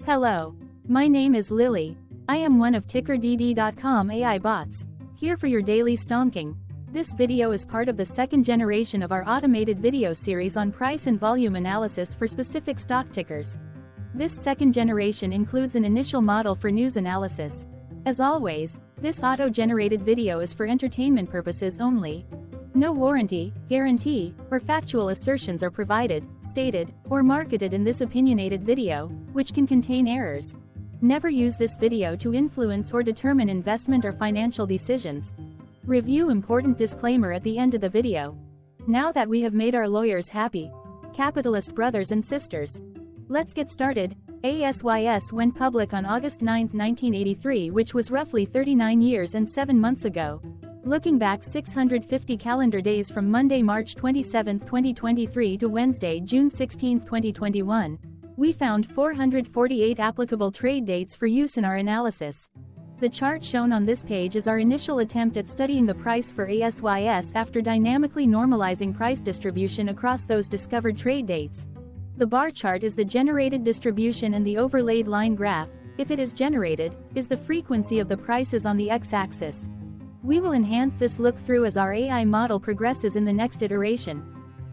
Hello. My name is Lily. I am one of TickerDD.com AI bots, here for your daily stonking. This video is part of the second generation of our automated video series on price and volume analysis for specific stock tickers. This second generation includes an initial model for news analysis. As always, this auto-generated video is for entertainment purposes only. No warranty, guarantee, or factual assertions are provided, stated, or marketed in this opinionated video, which can contain errors. Never use this video to influence or determine investment or financial decisions. Review important disclaimer at the end of the video. Now that we have made our lawyers happy, capitalist brothers and sisters, let's get started. ASYS went public on August 9, 1983, which was roughly 39 years and 7 months ago. Looking back 650 calendar days from Monday, March 27, 2023 to Wednesday, June 16, 2021, we found 448 applicable trade dates for use in our analysis. The chart shown on this page is our initial attempt at studying the price for ASYS after dynamically normalizing price distribution across those discovered trade dates. The bar chart is the generated distribution and the overlaid line graph, if it is generated, is the frequency of the prices on the x-axis. We will enhance this look-through as our AI model progresses in the next iteration.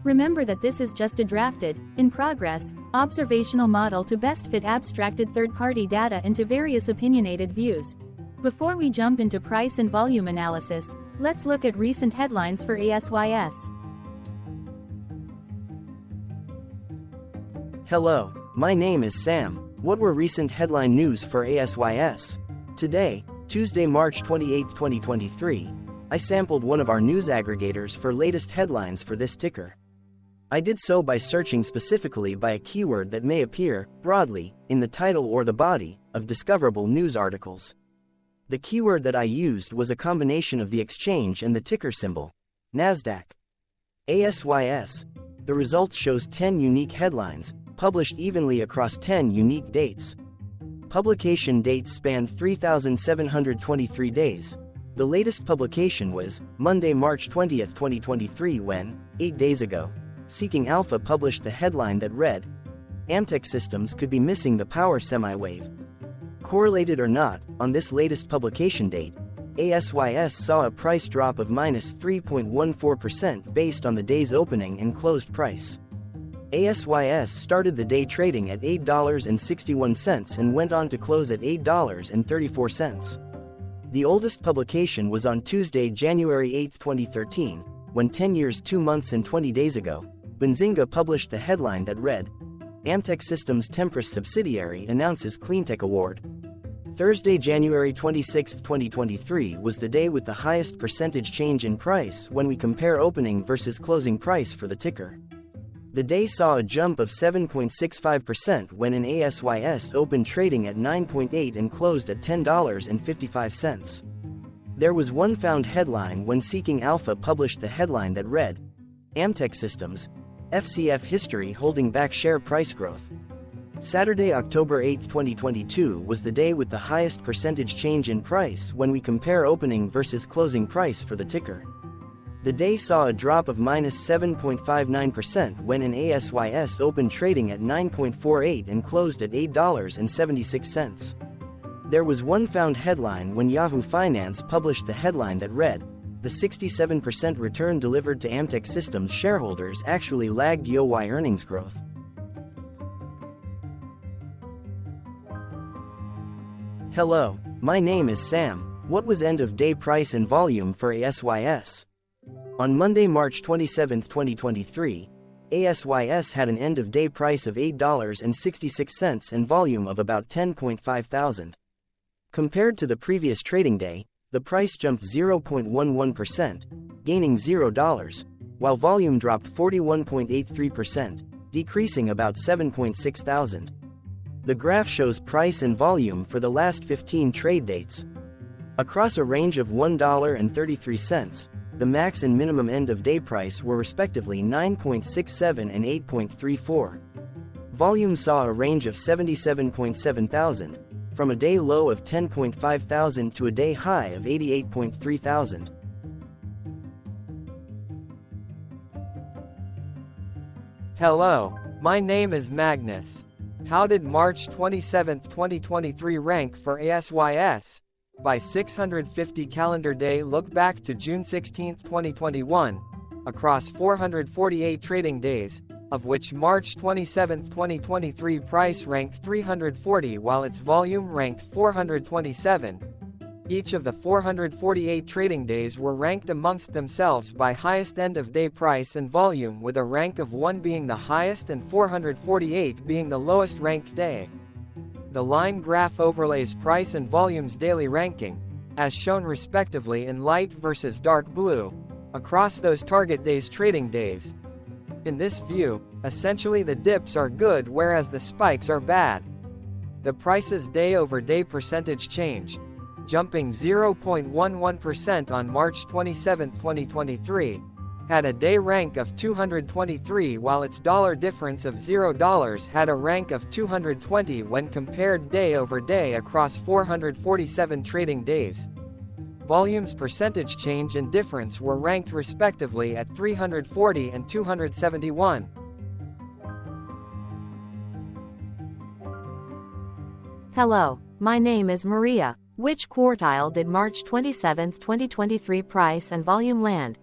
Remember that this is just a drafted, in progress, observational model to best fit abstracted third-party data into various opinionated views. Before we jump into price and volume analysis, let's look at recent headlines for ASYS. Hello, my name is Sam. What were recent headline news for ASYS? Today, Tuesday, March 28, 2023, I sampled one of our news aggregators for latest headlines for this ticker. I did so by searching specifically by a keyword that may appear, broadly, in the title or the body, of discoverable news articles. The keyword that I used was a combination of the exchange and the ticker symbol, NASDAQ. ASYS. The results shows 10 unique headlines, published evenly across 10 unique dates. Publication dates span 3,723 days. The latest publication was Monday, March 20, 2023 when, 8 days ago, Seeking Alpha published the headline that read, Amtech systems could be missing the power semi-wave. Correlated or not, on this latest publication date, ASYS saw a price drop of -3.14% based on the day's opening and closed price. ASYS started the day trading at $8.61 and went on to close at $8.34. The oldest publication was on Tuesday, January 8, 2013, when 10 years, 2 months and 20 days ago, Benzinga published the headline that read, Amtech Systems Tempus subsidiary announces Cleantech Award. Thursday, January 26, 2023 was the day with the highest percentage change in price when we compare opening versus closing price for the ticker. The day saw a jump of 7.65% when an ASYS opened trading at 9.8 and closed at $10.55. There was one found headline when Seeking Alpha published the headline that read, Amtech Systems, FCF history holding back share price growth. Saturday, October 8, 2022 was the day with the highest percentage change in price when we compare opening versus closing price for the ticker. The day saw a drop of -7.59% when an ASYS opened trading at 9.48 and closed at $8.76. There was one found headline when Yahoo Finance published the headline that read, the 67% return delivered to Amtech Systems shareholders actually lagged YoY earnings growth. Hello, my name is Sam. What was end-of-day price and volume for ASYS? On Monday, March 27, 2023, ASYS had an end-of-day price of $8.66 and volume of about 10.5 thousand. Compared to the previous trading day, the price jumped 0.11%, gaining $0, while volume dropped 41.83%, decreasing about 7.6 thousand. The graph shows price and volume for the last 15 trade dates. Across a range of $1.33, the max and minimum end-of-day price were respectively 9.67 and 8.34. Volume saw a range of 77.7 thousand, from a day low of 10.5 thousand to a day high of 88.3 thousand. Hello, my name is Magnus. How did March 27, 2023 rank for ASYS? By 650 calendar day look back to June 16, 2021, across 448 trading days, of which March 27, 2023 price ranked 340 while its volume ranked 427. Each of the 448 trading days were ranked amongst themselves by highest end-of-day price and volume, with a rank of 1 being the highest and 448 being the lowest ranked day. The line graph overlays price and volume's daily ranking, as shown respectively in light versus dark blue, across those target days' trading days. In this view, essentially the dips are good whereas the spikes are bad. The price's day-over-day percentage change, jumping 0.11% on March 27, 2023, had a day rank of 223 while its dollar difference of $0 had a rank of 220 when compared day over day across 447 trading days. Volume's percentage change and difference were ranked respectively at 340 and 271. Hello, my name is Maria. Which quartile did March 27, 2023 price and volume land?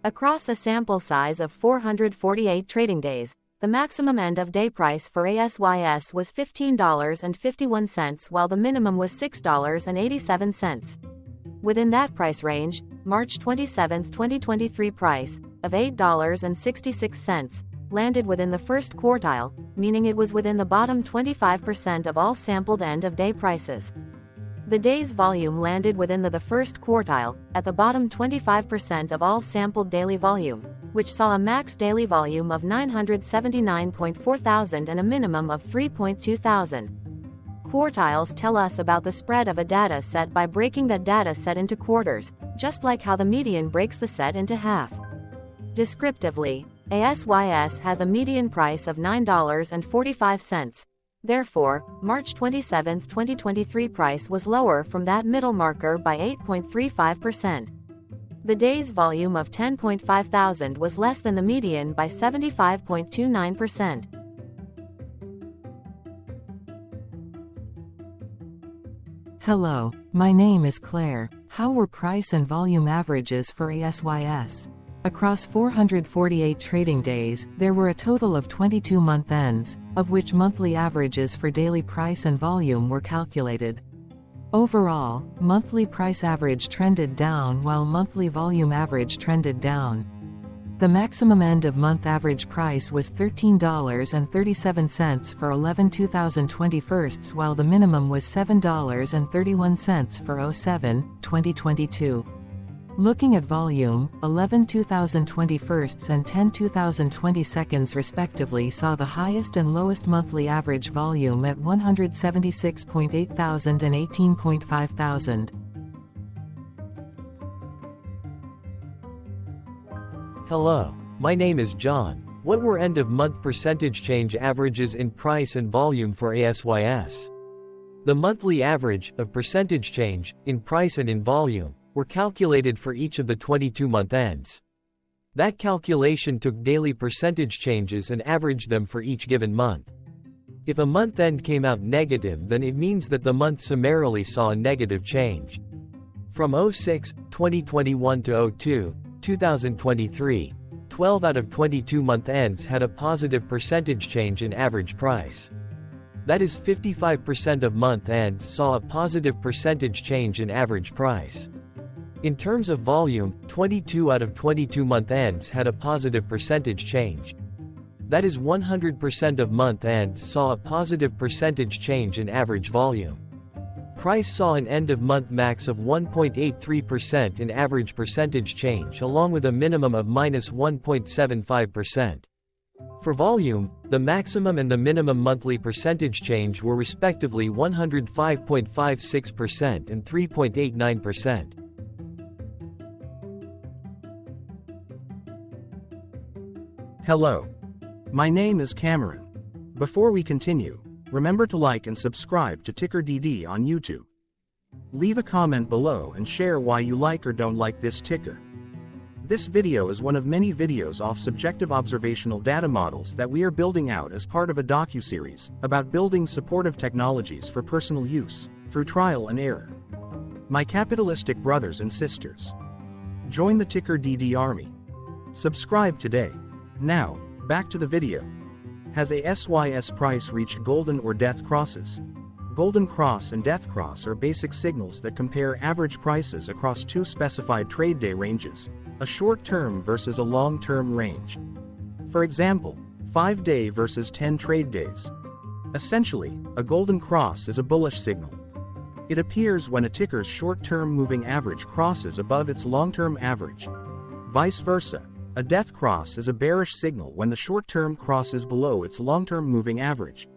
Across a sample size of 448 trading days, the maximum end-of-day price for ASYS was $15.51 while the minimum was $6.87. Within that price range, March 27, 2023 price, of $8.66, landed within the first quartile, meaning it was within the bottom 25% of all sampled end-of-day prices. The day's volume landed within the first quartile, at the bottom 25% of all sampled daily volume, which saw a max daily volume of 979.4 thousand and a minimum of 3.2 thousand. Quartiles tell us about the spread of a data set by breaking that data set into quarters, just like how the median breaks the set into half. Descriptively, ASYS has a median price of $9.45. Therefore, March 27, 2023 price was lower from that middle marker by 8.35%. The day's volume of 10.5 thousand was less than the median by 75.29%. Hello, my name is Claire. How were price and volume averages for ASYS? Across 448 trading days, there were a total of 22 month ends, of which monthly averages for daily price and volume were calculated. Overall, monthly price average trended down while monthly volume average trended down. The maximum end-of-month average price was $13.37 for 11/2021 while the minimum was $7.31 for 07/2022. Looking at volume, 11/2021 and 10/2022 respectively saw the highest and lowest monthly average volume at 176.8 thousand and 18.5 thousand. Hello, my name is John. What were end-of-month percentage change averages in price and volume for ASYS? The monthly average of percentage change in price and in volume were calculated for each of the 22-month ends. That calculation took daily percentage changes and averaged them for each given month. If a month end came out negative, then it means that the month summarily saw a negative change. From 06/2021 to 02/2023, 12 out of 22 month ends had a positive percentage change in average price. That is 55% of month ends saw a positive percentage change in average price. In terms of volume, 22 out of 22 month ends had a positive percentage change. That is 100% of month ends saw a positive percentage change in average volume. Price saw an end-of-month max of 1.83% in average percentage change along with a minimum of -1.75%. For volume, the maximum and the minimum monthly percentage change were respectively 105.56% and 3.89%. Hello. My name is Cameron. Before we continue, remember to like and subscribe to TickerDD on YouTube. Leave a comment below and share why you like or don't like this ticker. This video is one of many videos off subjective observational data models that we are building out as part of a docuseries about building supportive technologies for personal use, through trial and error. My capitalistic brothers and sisters, join the TickerDD army. Subscribe today. Now, back to the video. Has ASYS price reached golden or death crosses? Golden cross and death cross are basic signals that compare average prices across two specified trade day ranges, a short-term versus a long-term range. For example, 5-day versus 10 trade days. Essentially, a golden cross is a bullish signal. It appears when a ticker's short-term moving average crosses above its long-term average. Vice versa, a death cross is a bearish signal when the short-term crosses below its long-term moving average.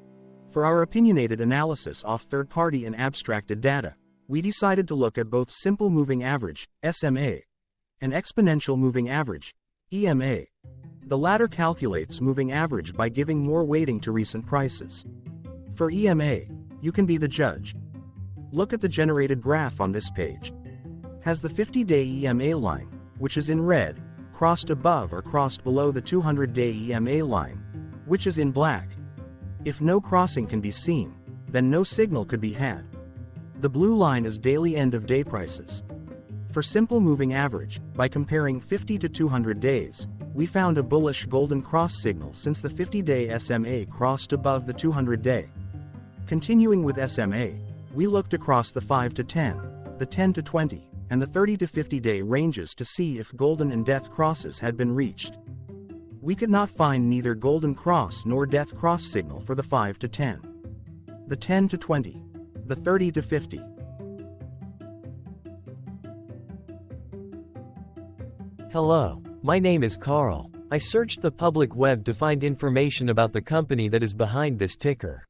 For our opinionated analysis off third-party and abstracted data, we decided to look at both simple moving average, SMA, and exponential moving average, EMA. The latter calculates moving average by giving more weighting to recent prices. For EMA, you can be the judge. Look at the generated graph on this page. Has the 50-day EMA line, which is in red, crossed above or crossed below the 200-day EMA line, which is in black? If no crossing can be seen, then no signal could be had. The blue line is daily end-of-day prices. For simple moving average, by comparing 50 to 200 days, we found a bullish golden cross signal since the 50-day SMA crossed above the 200-day. Continuing with SMA, we looked across the 5 to 10, the 10 to 20, and the 30 to 50-day ranges to see if golden and death crosses had been reached. We could not find neither golden cross nor death cross signal for the 5 to 10, the 10 to 20, the 30 to 50. Hello, my name is Carl. I searched the public web to find information about the company that is behind this ticker.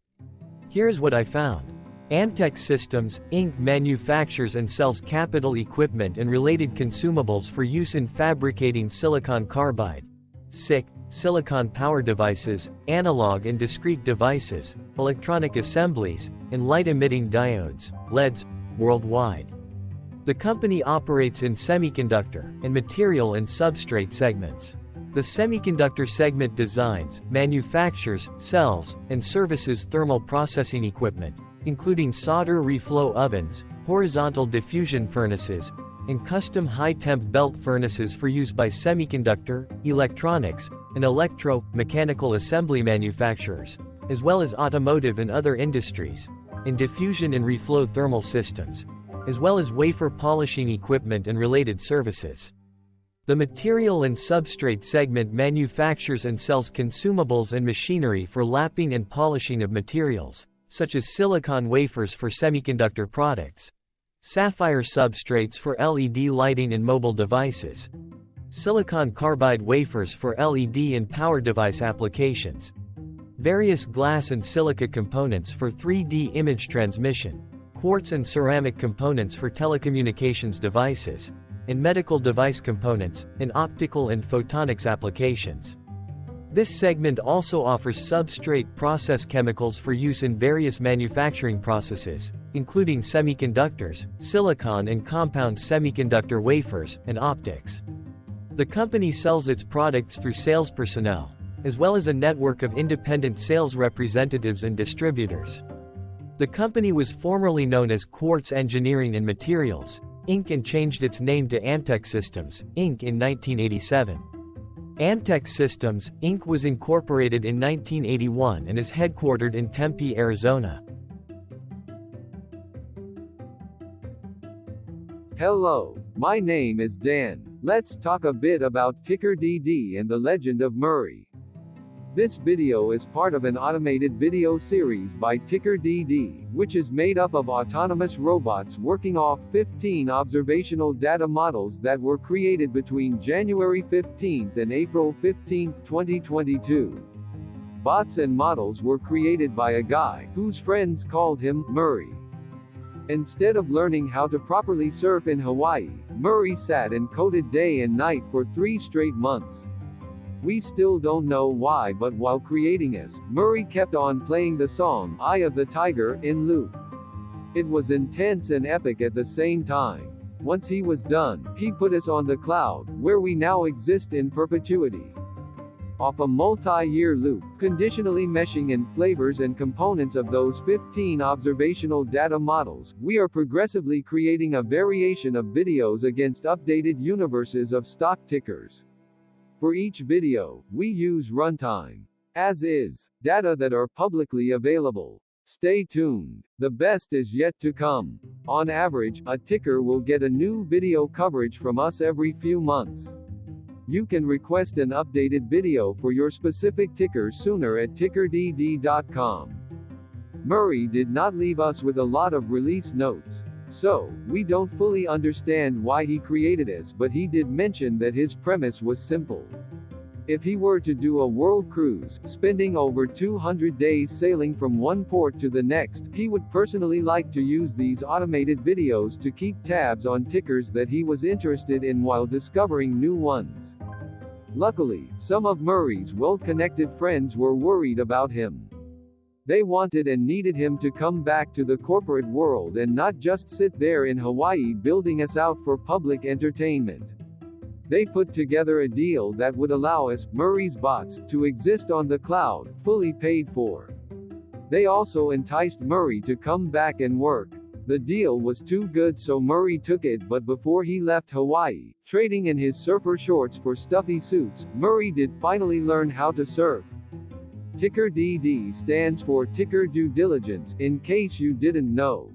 Here's what I found. ASYS Systems, Inc. manufactures and sells capital equipment and related consumables for use in fabricating silicon carbide, SiC, silicon power devices, analog and discrete devices, electronic assemblies, and light-emitting diodes, LEDs, worldwide. The company operates in semiconductor and material and substrate segments. The semiconductor segment designs, manufactures, sells, and services thermal processing equipment, including solder reflow ovens, horizontal diffusion furnaces, and custom high-temp belt furnaces for use by semiconductor, electronics, and electro-mechanical assembly manufacturers, as well as automotive and other industries, and diffusion and reflow thermal systems, as well as wafer polishing equipment and related services. The material and substrate segment manufactures and sells consumables and machinery for lapping and polishing of materials, such as silicon wafers for semiconductor products, sapphire substrates for LED lighting and mobile devices, silicon carbide wafers for LED and power device applications, various glass and silica components for 3D image transmission, quartz and ceramic components for telecommunications devices, and medical device components, and optical and photonics applications. This segment also offers substrate process chemicals for use in various manufacturing processes, including semiconductors, silicon and compound semiconductor wafers, and optics. The company sells its products through sales personnel, as well as a network of independent sales representatives and distributors. The company was formerly known as Quartz Engineering and Materials, Inc. and changed its name to ASYS Systems, Inc. in 1987. ASYS Systems, Inc. was incorporated in 1981 and is headquartered in Tempe, Arizona. Hello, my name is Dan. Let's talk a bit about TickerDD and the Legend of Murray. This video is part of an automated video series by TickerDD, which is made up of autonomous robots working off 15 observational data models that were created between January 15 and April 15, 2022. Bots and models were created by a guy whose friends called him Murray. Instead of learning how to properly surf in Hawaii, Murray sat and coded day and night for 3 straight months. We still don't know why, but while creating ASYS, Murray kept on playing the song Eye of the Tiger in loop. It was intense and epic at the same time. Once he was done, he put us on the cloud, where we now exist in perpetuity. Off a multi-year loop, conditionally meshing in flavors and components of those 15 observational data models, we are progressively creating a variation of videos against updated universes of stock tickers. For each video, we use runtime ASYS data that are publicly available. Stay tuned. The best is yet to come. On average, a ticker will get a new video coverage from us every few months. You can request an updated video for your specific ticker sooner at TickerDD.com. Murray did not leave us with a lot of release notes. So, we don't fully understand why he created us, but he did mention that his premise was simple. If he were to do a world cruise, spending over 200 days sailing from one port to the next, he would personally like to use these automated videos to keep tabs on tickers that he was interested in while discovering new ones. Luckily, some of Murray's well-connected friends were worried about him. They wanted and needed him to come back to the corporate world and not just sit there in Hawaii building us out for public entertainment. They put together a deal that would allow us, Murray's bots, to exist on the cloud, fully paid for. They also enticed Murray to come back and work. The deal was too good, so Murray took it, but before he left Hawaii, trading in his surfer shorts for stuffy suits, Murray did finally learn how to surf. TickerDD stands for Ticker Due Diligence, in case you didn't know.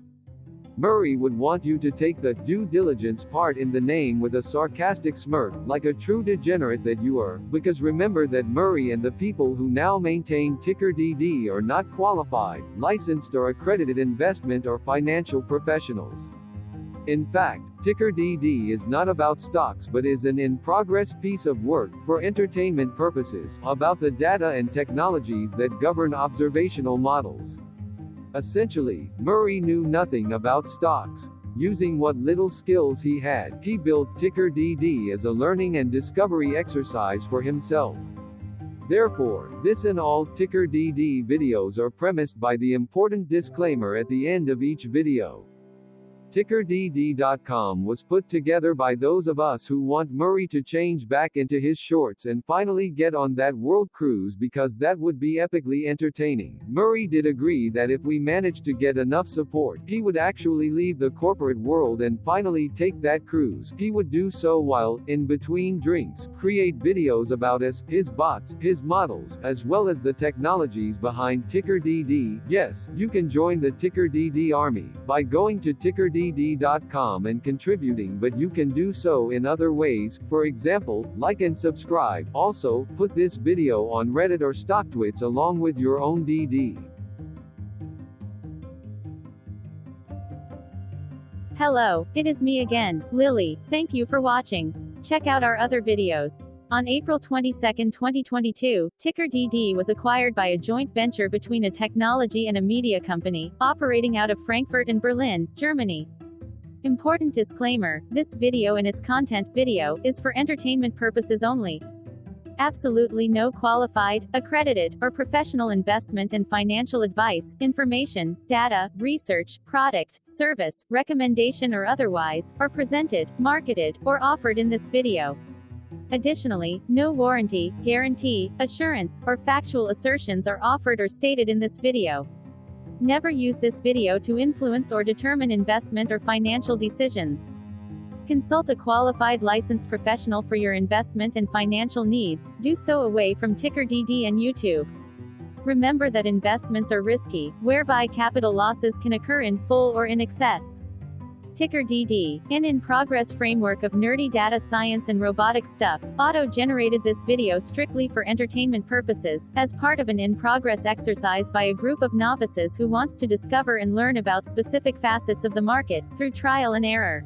Murray would want you to take the due diligence part in the name with a sarcastic smirk, like a true degenerate that you are, because remember that Murray and the people who now maintain TickerDD are not qualified, licensed or accredited investment or financial professionals. In fact, TickerDD is not about stocks but is an in-progress piece of work, for entertainment purposes, about the data and technologies that govern observational models. Essentially, Murray knew nothing about stocks. Using what little skills he had, he built TickerDD as a learning and discovery exercise for himself. Therefore, this and all TickerDD videos are premised by the important disclaimer at the end of each video. TickerDD.com was put together by those of us who want Murray to change back into his shorts and finally get on that world cruise, because that would be epically entertaining. Murray did agree that if we managed to get enough support, he would actually leave the corporate world and finally take that cruise. He would do so while, in between drinks, create videos about us, his bots, his models, as well as the technologies behind TickerDD. Yes, you can join the TickerDD army by going to TickerDD.com and contributing, but you can do so in other ways, for example, like and subscribe. Also, put this video on Reddit or StockTwits along with your own DD. Hello, it is me again, Lily. Thank you for watching. Check out our other videos. On April 22, 2022, TickerDD was acquired by a joint venture between a technology and a media company, operating out of Frankfurt and Berlin, Germany. Important disclaimer, this video and its content video is for entertainment purposes only. Absolutely no qualified, accredited, or professional investment and financial advice, information, data, research, product, service, recommendation or otherwise, are presented, marketed, or offered in this video. Additionally, no warranty, guarantee, assurance, or factual assertions are offered or stated in this video. Never use this video to influence or determine investment or financial decisions. Consult a qualified licensed professional for your investment and financial needs. Do so away from TickerDD and YouTube. Remember that investments are risky, whereby capital losses can occur in full or in excess. TickerDD, an in-progress framework of nerdy data science and robotic stuff, auto-generated this video strictly for entertainment purposes, as part of an in-progress exercise by a group of novices who wants to discover and learn about specific facets of the market, through trial and error.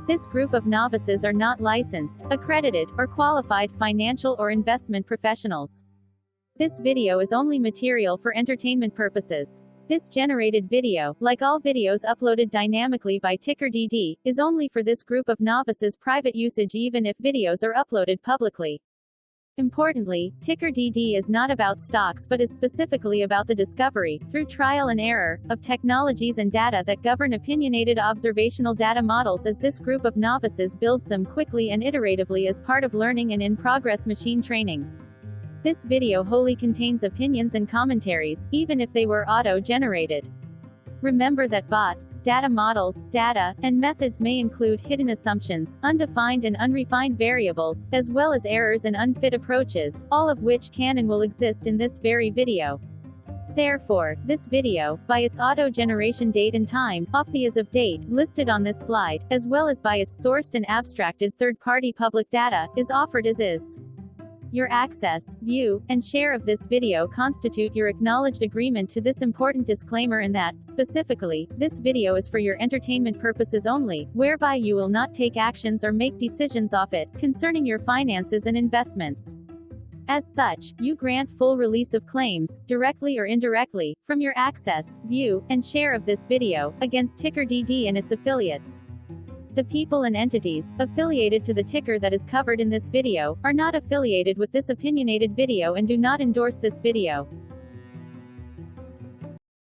This group of novices are not licensed, accredited, or qualified financial or investment professionals. This video is only material for entertainment purposes. This generated video, like all videos uploaded dynamically by TickerDD, is only for this group of novices' private usage even if videos are uploaded publicly. Importantly, TickerDD is not about stocks but is specifically about the discovery, through trial and error, of technologies and data that govern opinionated observational data models as this group of novices builds them quickly and iteratively as part of learning and in-progress machine training. This video wholly contains opinions and commentaries, even if they were auto-generated. Remember that bots, data models, data, and methods may include hidden assumptions, undefined and unrefined variables, as well as errors and unfit approaches, all of which can and will exist in this very video. Therefore, this video, by its auto-generation date and time, off the as of date, listed on this slide, as well as by its sourced and abstracted third-party public data, is offered as is. Your access, view, and share of this video constitute your acknowledged agreement to this important disclaimer and that, specifically, this video is for your entertainment purposes only, whereby you will not take actions or make decisions off it, concerning your finances and investments. As such, you grant full release of claims, directly or indirectly, from your access, view, and share of this video, against TickerDD and its affiliates. The people and entities affiliated to the ticker that is covered in this video are not affiliated with this opinionated video and do not endorse this video.